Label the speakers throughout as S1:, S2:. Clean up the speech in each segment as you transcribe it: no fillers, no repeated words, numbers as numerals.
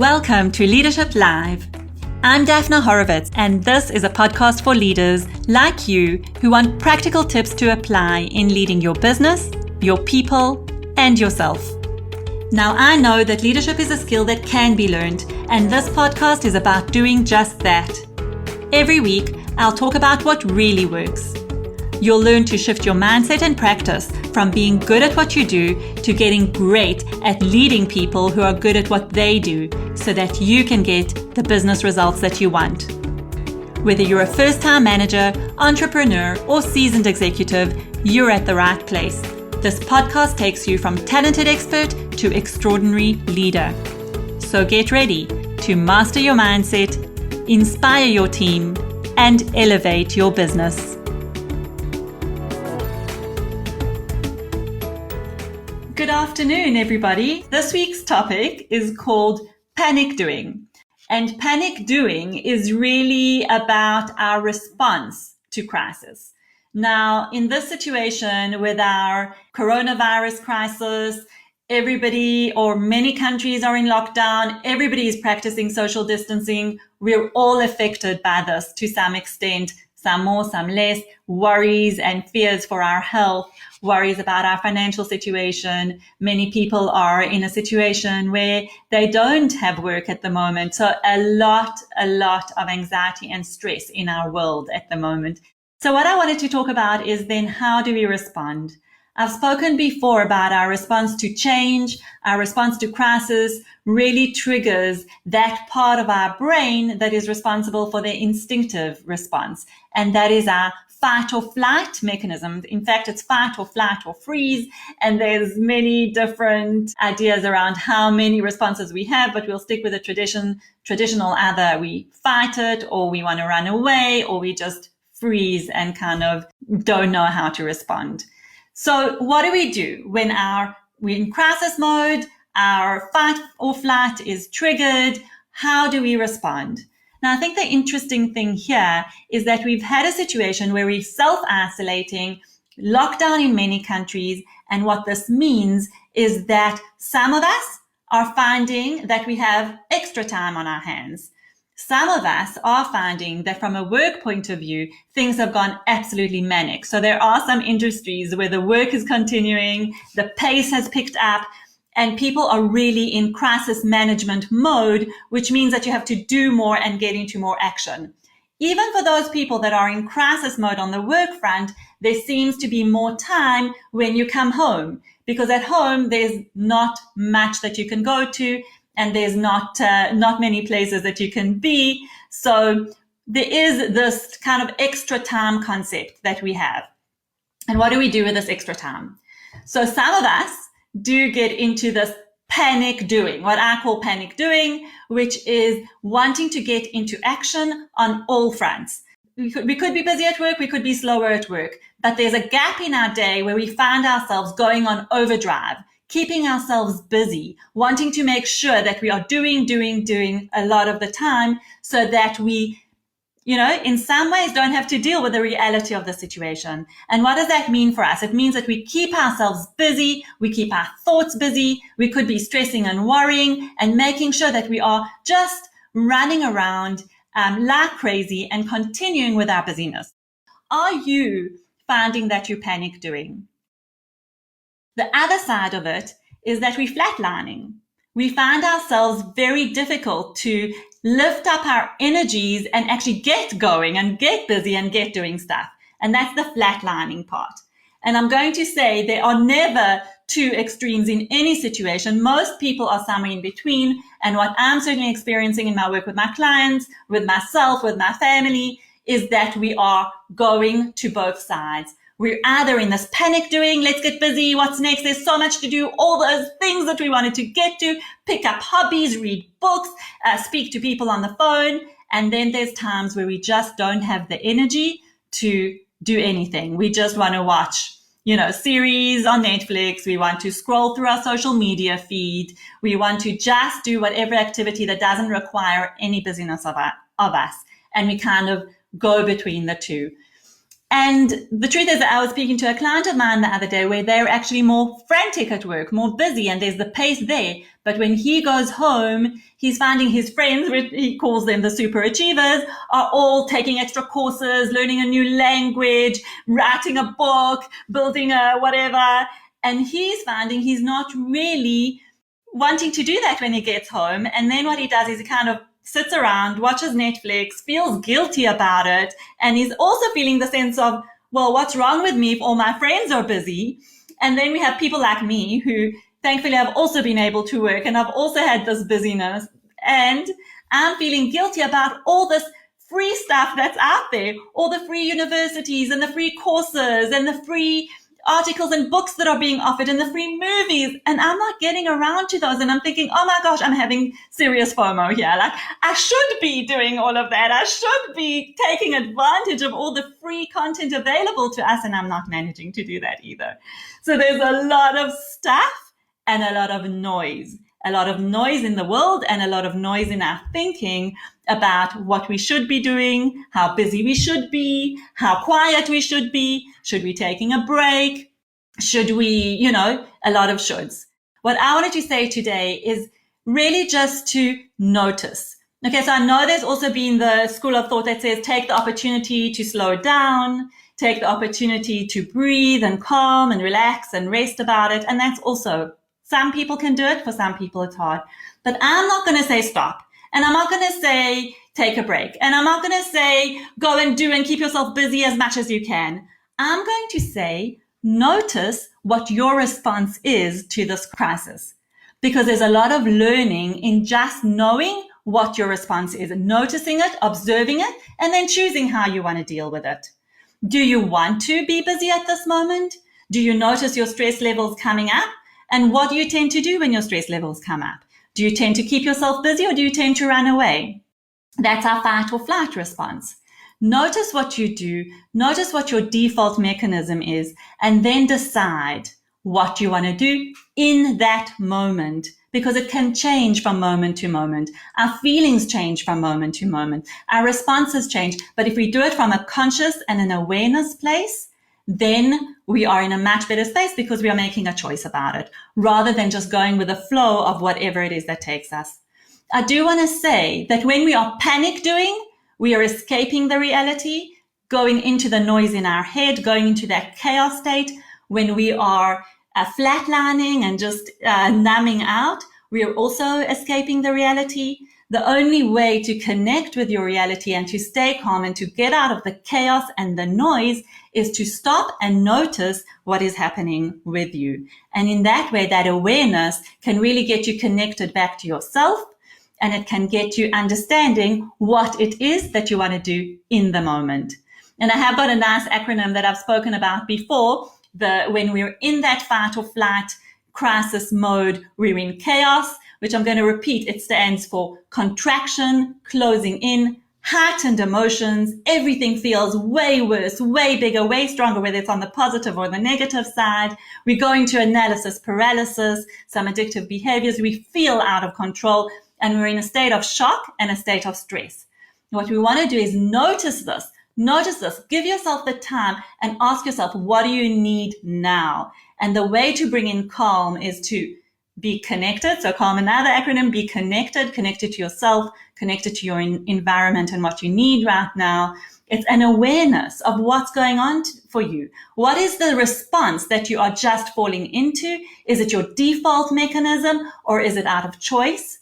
S1: Welcome to Leadership Live. I'm Daphna Horowitz, and this is a podcast for leaders like you who want practical tips to apply in leading your business, your people, and yourself. Now, I know that leadership is a skill that can be learned, and this podcast is about doing just that. Every week, I'll talk about what really works. You'll learn to shift your mindset and practice from being good at what you do to getting great at leading people who are good at what they do so that you can get the business results that you want. Whether you're a first-time manager, entrepreneur, or seasoned executive, you're at the right place. This podcast takes you from talented expert to extraordinary leader. So get ready to master your mindset, inspire your team, and elevate your business. Good afternoon, everybody. This week's topic is called panic doing. And panic doing is really about our response to crisis. Now, in this situation with our coronavirus crisis, everybody or many countries are in lockdown. Everybody is practicing social distancing. We're all affected by this to some extent, some more, some less, worries and fears for our health, worries about our financial situation. Many people are in a situation where they don't have work at the moment. So a lot of anxiety and stress in our world at the moment. So what I wanted to talk about is then how do we respond? I've spoken before about our response to change, our response to crisis really triggers that part of our brain that is responsible for the instinctive response. And that is our fight or flight mechanism. In fact, it's fight or flight or freeze. And there's many different ideas around how many responses we have, but we'll stick with the traditional either we fight it or we want to run away or we just freeze and kind of don't know how to respond. So what do we do when we're in crisis mode, our fight or flight is triggered? How do we respond? Now, I think the interesting thing here is that we've had a situation where we're self-isolating, lockdown in many countries. And what this means is that some of us are finding that we have extra time on our hands. Some of us are finding that from a work point of view, things have gone absolutely manic. So there are some industries where the work is continuing, the pace has picked up, and people are really in crisis management mode, which means that you have to do more and get into more action. Even for those people that are in crisis mode on the work front, there seems to be more time when you come home, because at home, there's not much that you can go to. And there's not many places that you can be. So there is this kind of extra time concept that we have. And what do we do with this extra time? So some of us do get into this panic doing, what I call panic doing, which is wanting to get into action on all fronts. We could be busy at work, we could be slower at work, but there's a gap in our day where we find ourselves going on overdrive, keeping ourselves busy, wanting to make sure that we are doing a lot of the time so that we, in some ways don't have to deal with the reality of the situation. And what does that mean for us? It means that we keep ourselves busy, we keep our thoughts busy, we could be stressing and worrying and making sure that we are just running around like crazy and continuing with our busyness. Are you finding that you panic doing? The other side of it is that we're flatlining. We find ourselves very difficult to lift up our energies and actually get going and get busy and get doing stuff. And that's the flatlining part. And I'm going to say there are never two extremes in any situation. Most people are somewhere in between. And what I'm certainly experiencing in my work with my clients, with myself, with my family, is that we are going to both sides. We're either in this panic doing, let's get busy, what's next, there's so much to do, all those things that we wanted to get to, pick up hobbies, read books, speak to people on the phone. And then there's times where we just don't have the energy to do anything. We just want to watch, series on Netflix. We want to scroll through our social media feed. We want to just do whatever activity that doesn't require any busyness of us. And we kind of go between the two. And the truth is that I was speaking to a client of mine the other day where they're actually more frantic at work, more busy, and there's the pace there. But when he goes home, he's finding his friends, which he calls them the super achievers, are all taking extra courses, learning a new language, writing a book, building a whatever. And he's finding he's not really wanting to do that when he gets home. And then what he does is he kind of sits around, watches Netflix, feels guilty about it, and he's also feeling the sense of, well, what's wrong with me if all my friends are busy? And then we have people like me who thankfully have also been able to work, and I've also had this busyness, and I'm feeling guilty about all this free stuff that's out there, all the free universities and the free courses and the free articles and books that are being offered and the free movies, and I'm not getting around to those, and I'm thinking, oh my gosh, I'm having serious FOMO here. Like, I should be doing all of that. I should be taking advantage of all the free content available to us, and I'm not managing to do that either. So there's a lot of stuff and a lot of noise in the world and a lot of noise in our thinking about what we should be doing, how busy we should be, how quiet we should be taking a break, should we, a lot of shoulds. What I wanted to say today is really just to notice. Okay, so I know there's also been the school of thought that says take the opportunity to slow down, take the opportunity to breathe and calm and relax and rest about it. And that's also, some people can do it, for some people it's hard. But I'm not going to say stop. And I'm not going to say take a break. And I'm not going to say go and do and keep yourself busy as much as you can. I'm going to say notice what your response is to this crisis. Because there's a lot of learning in just knowing what your response is, noticing it, observing it, and then choosing how you want to deal with it. Do you want to be busy at this moment? Do you notice your stress levels coming up? And what do you tend to do when your stress levels come up? Do you tend to keep yourself busy or do you tend to run away? That's our fight or flight response. Notice what you do, notice what your default mechanism is, and then decide what you want to do in that moment, because it can change from moment to moment. Our feelings change from moment to moment. Our responses change. But if we do it from a conscious and an awareness place, then we are in a much better space because we are making a choice about it rather than just going with the flow of whatever it is that takes us. I do want to say that when we are panic doing, we are escaping the reality, going into the noise in our head, going into that chaos state. When we are flatlining and just numbing out, we are also escaping the reality. The only way to connect with your reality and to stay calm and to get out of the chaos and the noise is to stop and notice what is happening with you. And in that way, that awareness can really get you connected back to yourself, and it can get you understanding what it is that you want to do in the moment. And I have got a nice acronym that I've spoken about before. When we're in that fight or flight crisis mode, we're in chaos, which I'm going to repeat. It stands for contraction, closing in, heightened emotions. Everything feels way worse, way bigger, way stronger, whether it's on the positive or the negative side. We go into analysis paralysis, some addictive behaviors. We feel out of control, and we're in a state of shock and a state of stress. What we want to do is notice this. Notice this. Give yourself the time and ask yourself, what do you need now? And the way to bring in calm is to be connected. So calm, another acronym, be connected to yourself, connected to your environment and what you need right now. It's an awareness of what's going on for you. What is the response that you are just falling into? Is it your default mechanism or is it out of choice?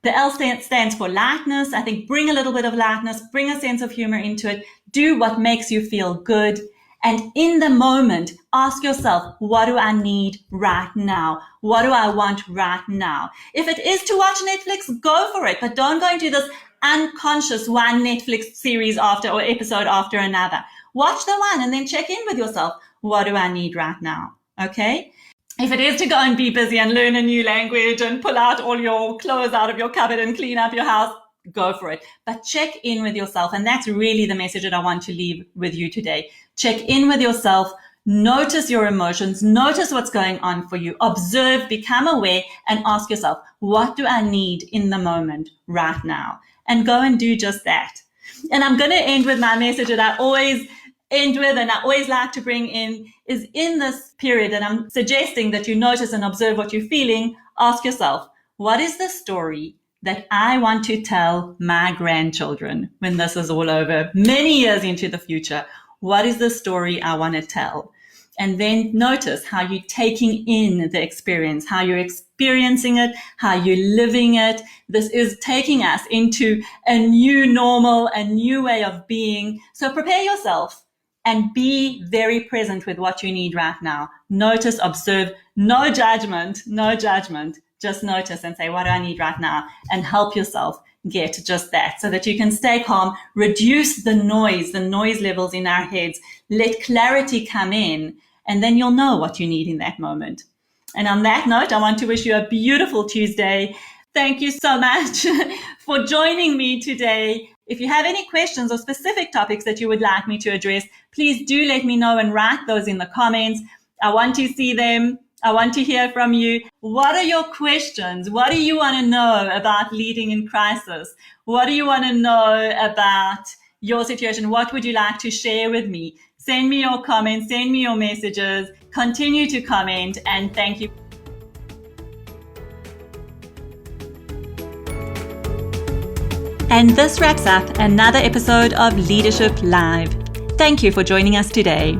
S1: The L stands for lightness. I think bring a little bit of lightness, bring a sense of humor into it. Do what makes you feel good. And in the moment, ask yourself, what do I need right now? What do I want right now? If it is to watch Netflix, go for it. But don't go into this unconscious one Netflix series after or episode after another. Watch the one and then check in with yourself. What do I need right now? Okay? If it is to go and be busy and learn a new language and pull out all your clothes out of your cupboard and clean up your house, go for it. But check in with yourself. And that's really the message that I want to leave with you today. Check in with yourself. Notice your emotions. Notice what's going on for you. Observe, become aware, and ask yourself, what do I need in the moment right now? And go and do just that. And I'm going to end with my message that I always end with, and I always like to bring in, is in this period, and I'm suggesting that you notice and observe what you're feeling, ask yourself, what is the story that I want to tell my grandchildren when this is all over, many years into the future? What is the story I want to tell? And then notice how you're taking in the experience, how you're experiencing it, how you're living it. This is taking us into a new normal, a new way of being. So prepare yourself and be very present with what you need right now. Notice, observe, no judgment. Just notice and say, what do I need right now? And help yourself get just that so that you can stay calm, reduce the noise levels in our heads, let clarity come in, and then you'll know what you need in that moment. And on that note, I want to wish you a beautiful Tuesday. Thank you so much for joining me today. If you have any questions or specific topics that you would like me to address, please do let me know and write those in the comments. I want to see them. I want to hear from you. What are your questions? What do you want to know about leading in crisis? What do you want to know about your situation? What would you like to share with me? Send me your comments, send me your messages, continue to comment, and thank you. And this wraps up another episode of Leadership Live. Thank you for joining us today.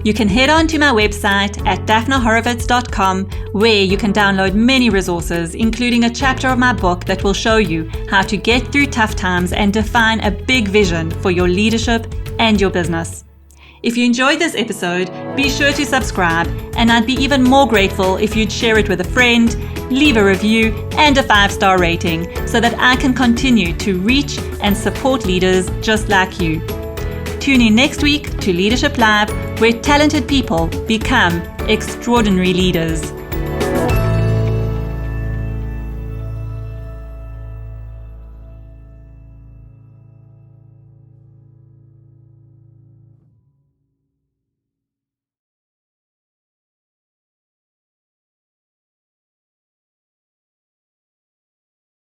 S1: You can head on to my website at daphnahorovitz.com, where you can download many resources, including a chapter of my book that will show you how to get through tough times and define a big vision for your leadership and your business. If you enjoyed this episode, be sure to subscribe, and I'd be even more grateful if you'd share it with a friend, leave a review and a 5-star rating so that I can continue to reach and support leaders just like you. Tune in next week to Leadership Live, where talented people become extraordinary leaders.